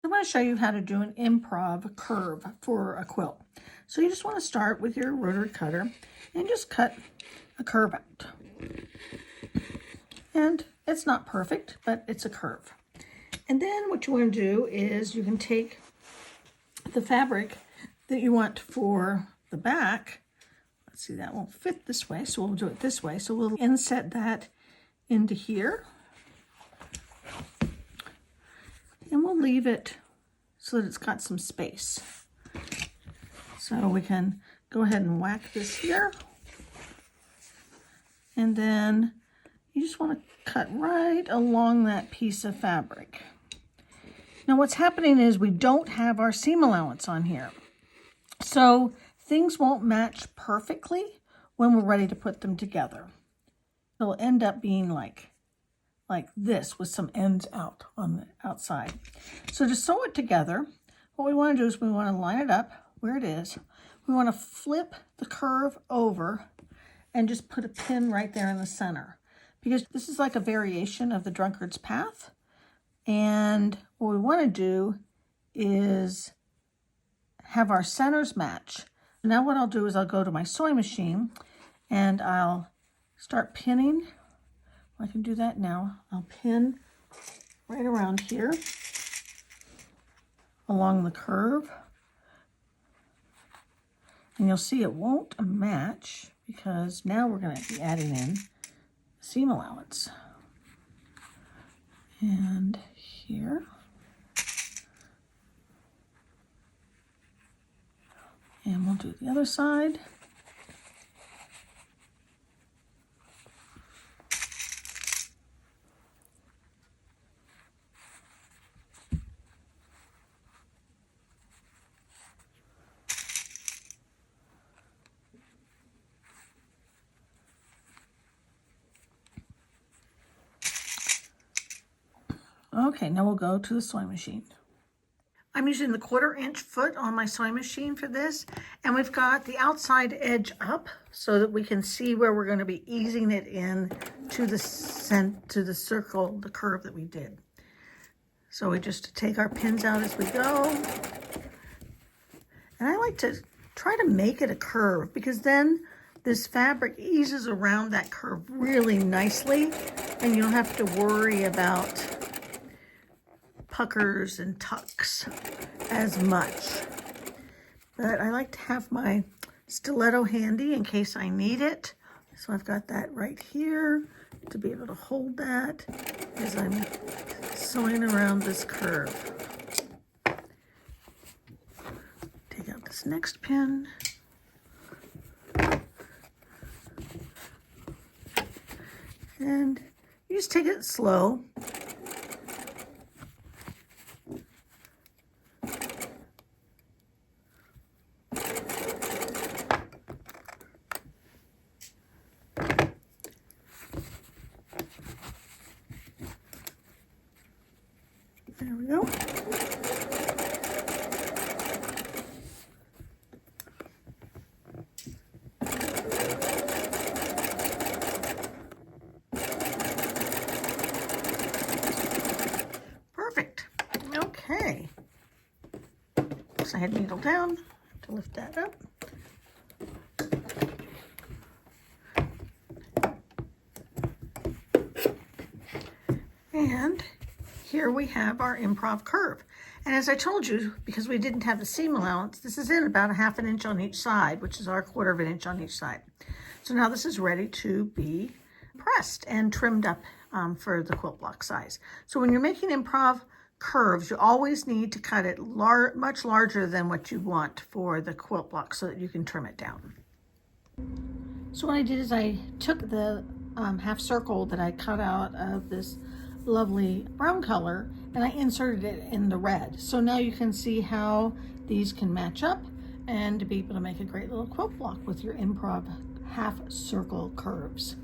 I want to show you how to do an improv curve for a quilt. So you just want to start with your rotary cutter and just cut a curve out. And it's not perfect, but it's a curve. And then what you want to do is you can take the fabric that you want for the back. Let's see, that won't fit this way, so we'll do it this way. So we'll inset that into here. And we'll leave it so that it's got some space. So we can go ahead and whack this here. And then you just want to cut right along that piece of fabric. Now what's happening is we don't have our seam allowance on here. So things won't match perfectly when we're ready to put them together. It'll end up being like this with some ends out on the outside. So to sew it together, what we want to do is we want to line it up where it is. We want to flip the curve over and just put a pin right there in the center, because this is like a variation of the drunkard's path. And what we want to do is have our centers match. Now what I'll do is I'll go to my sewing machine and I'll start pinning. I can do that now. I'll pin right around here along the curve. And you'll see it won't match because now we're going to be adding in seam allowance. And here. And we'll do the other side. Okay, now we'll go to the sewing machine. I'm using the 1/4 inch foot on my sewing machine for this, and we've got the outside edge up so that we can see where we're going to be easing it in to the circle, the curve that we did. So we just take our pins out as we go. And I like to try to make it a curve because then this fabric eases around that curve really nicely, and you don't have to worry about puckers and tucks as much. But I like to have my stiletto handy in case I need it. So I've got that right here to be able to hold that as I'm sewing around this curve. Take out this next pin. And you just take it slow. There we go. Perfect. Okay. So I had needle down to lift that up. And here we have our improv curve. And as I told you, because we didn't have the seam allowance, this is in about 1/2 inch on each side, which is our 1/4 inch on each side. So now this is ready to be pressed and trimmed up for the quilt block size. So when you're making improv curves, you always need to cut it much larger than what you want for the quilt block so that you can trim it down. So what I did is I took the half circle that I cut out of this lovely brown color and I inserted it in the red. So now you can see how these can match up and to be able to make a great little quilt block with your improv half circle curves.